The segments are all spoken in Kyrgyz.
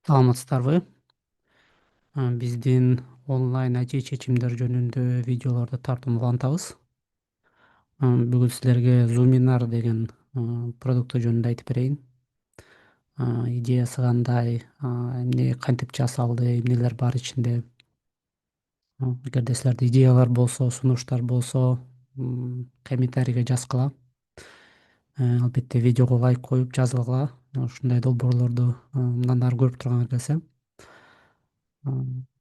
Саламатсыздарбы? Биздин онлайн IT чечимдер жөнүндө видеолорду тартууну улантабыз. Бүгүн силерге Zoominar деген продукты жөнүндө айтып берейин. Идеясы кандай, эмне кантип жасалды, эмнелер бар ичинде. Эгерде силерде идеялар болсо, сунуштар болсо, комментарийге жазгыла. Албетте видеого лайк коюп жазылгыла. Ушундай долбоорлорду мындан ары көрүп турганга келсе.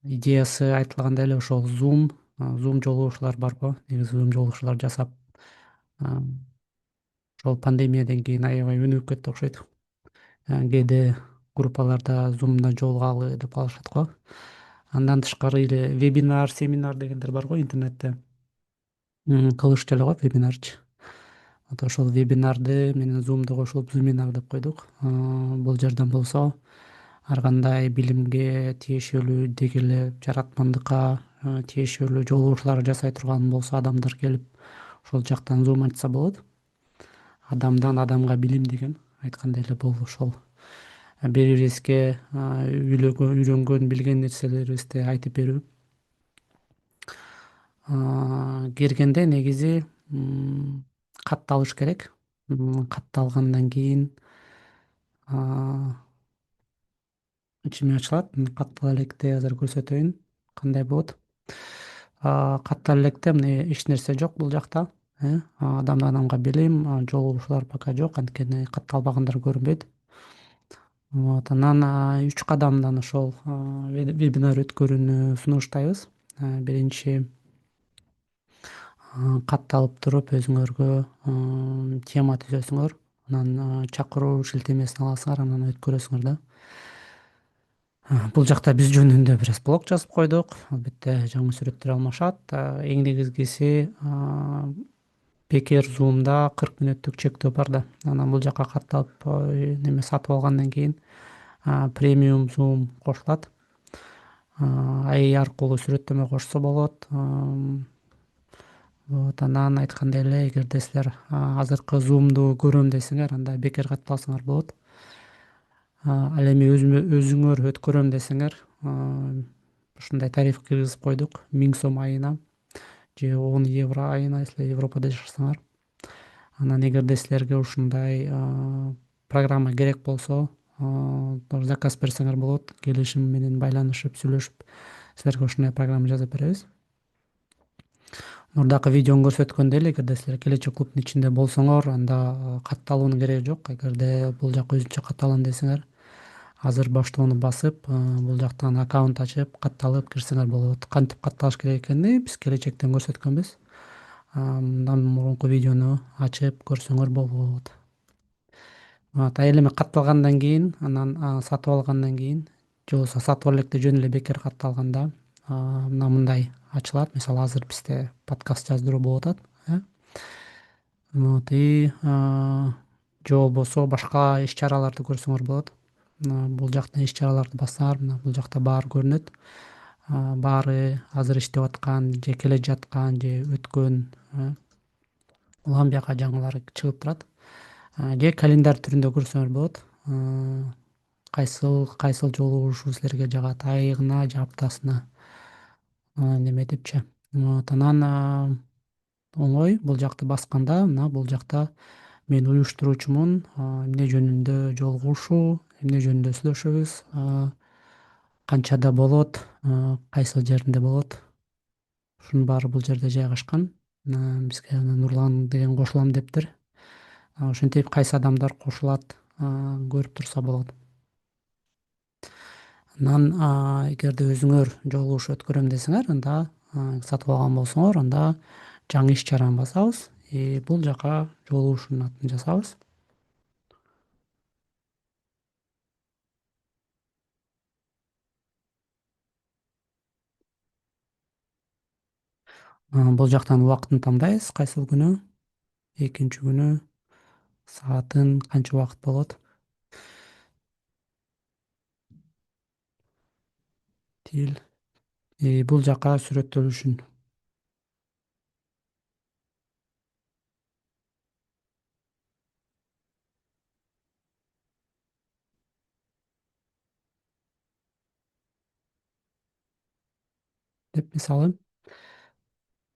Идеясы айтылгандай эле ошол Zoom жолугушуулар барго. Негизи Zoom жолугушуулар жасап, ошол пандемиядан кийин аябай өнүгүп кетти окшойт. Кээде группаларда Zoom'дан жолугалы деп алышат го. Андан тышкары эле вебинар, семинар дегендер бар го интернетте. Кылышчу эле го вебинарчы. Вот ошол вебинарды менен Zoom'ду кошулуп Zoominar деп койдук. Бул жерден болсо ар кандай билимге тиешелүү, деги эле жаратмандыкка тиешелүү жолугушуулар жасай турган болсо адамдар келип ошол жактан Zoom ачса болот. Адамдан адамга билим деген айткандай эле бул ошол бири бирибизге үйрөнгөн, билген нерселерибизди айтып берүү. Киргенде негизи катталыш керек. Катталгандан кийин ичиме ачылат. Каттала электе азыр көрсөтөйүн кандай болот. Каттала электе эмне эч нерсе жок бул жакта. Адамдан адамга билим, жолугушуулар пока жок, анткени катталбагандар көрүнбөйт. Вот анан 3 кадамдан ошол вебинар өткөрүүнү сунуштайбыз. Биринчи катталып туруп өзүңөргө тема түзөсүңөр, анан чакыруу шилтемесин аласыңар, анан өткөрөсүңөр да. Бул жакта биз жөнүндө бир аз блог жазып койдук. Албетте жаңы сүрөттөр алмашат. Эң негизгиси бекер Zoom'да 40 мүнөттүк чектөө бар да. Анан бул жакка катталып неме сатып алгандан кийин премиум Zoom кошулат. AI аркылуу сүрөттөмө кошсо болот. Вот анан айткандай эле, эгерде силер азыркы Zoom'ду көрөм десеңер, анда бекер каттап алсаңар болот. Ал эми өзүңөр өткөрөм десеңер, ушундай тариф киргизип койдук. 1000 сом айына же 10 евро айына, если Европада жашасаңар. Анан эгерде силерге ушундай программа керек болсо, заказ берсеңер болот. Келишим менен байланышып, сүйлөшүп, силерге ушундай программа жасап беребиз. Мурдакы видеону көрсөткөндөй эле, эгерде силер келечек клубдун ичинде болсоңор, анда катталуунун кереги жок. Эгерде бул жак өзүнчө катталам десеңер, азыр баштоону басып, бул жактан аккаунт ачып, катталып кирсеңер болот. Кантип катталыш керек экенин биз келечектен көрсөткөнбүз. Мындан мурунку видеону ачып көрсөңөр болот. Вот, ал эми катталгандан кийин, анан сатып алгандан кийин, же болбосо сатып ала электе жөн эле бекер катталганда, мындай ачылат. Мисалы, азыр бизде подкаст жаздыруу болуп атат. Вот и же болбосо башка иш чараларды көрсөңөр болот. Бул жактан иш чараларды бассаңар, мына бул жакта баары көрүнөт. Баары азыр иштеп аткан же келе жаткан же өткөн ламбияка жаңылары чыгып турат. Же календарь түрүндө көрсөңөр болот. Кайсыл жолугушуу силерге жагат, айына же аптасына неме депчи. Вот анан оңой бул жакты басканда, мына бул жакта мен уюштуруучумун, эмне жөнүндө жолугушуу, эмне жөнүндө сүйлөшөбүз, канчада болот, кайсыл жеринде болот. Ушунун баары бул жерде жайгашкан. Бизге Нурлан деген кошулам дептир. Ошентип кайсы адамдар кошулат, көрүп турса болот. Анан эгерде өзүңөр жолугушуу өткөрөм десеңер, анда сатып алган болсоңор, анда жаңы иш чараны басабыз. Бул жака жолугушуунун атын жазабыз. Бул жактан убакытын тандайбыз, кайсыл күнү, экинчи күнү, саатын, канча убакыт болот. Тил. Бул жака сүрөттөлүшүн. деп мисалы.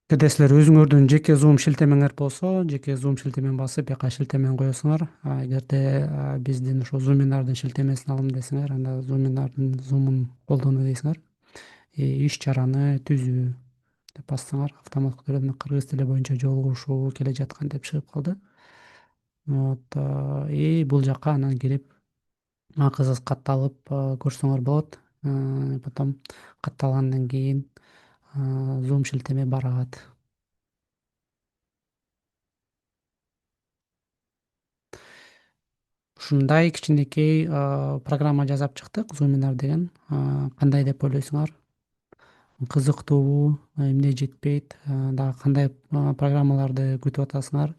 Кирдесилер өзүңөрдүн жеке зум шилтемеңер болсо, жеке зум шилтемени басып, бияка шилтемени коесуңар. Эгерде биздин ошо зуминардын шилтемесин алам десеңер, анда зуминардын зумун колдонуу дейсиңер. Иш чараны түзүү деп бассаңар, автоматтык түрдө кыргыз тили боюнча жолугушуу келе жаткан деп чыгып калды. Вот, бул жака анан кирип кызыл катталып көрсөңөр болот. Потом катталгандан кийин зум шилтеме барат. Ушундай кичинекей программа жасап чыктык, Зуминар деген. Кандай деп ойлойсуңар? Кызыктуубу, эмне жетпейт, дагы кандай программаларды күтүп атасыңар?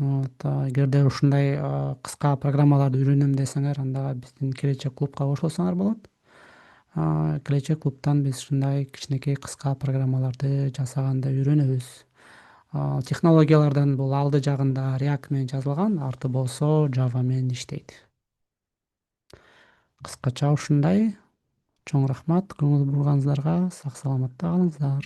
Вот, эгерде ушундай кыска программаларды үйрөнөм десеңер, анда биздин келечек клубка кошулсаңар болот. Келечек клубтан биз ушундай кичинекей кыска программаларды жасаганды үйрөнөбүз. Технологиялардан бул алды жагында React менен жазылган, арты болсо Java менен иштейт. Кыскача ушундай. Чоң рахмат көңүл бурганыңыздарга. Сак саламатта калыңыздар.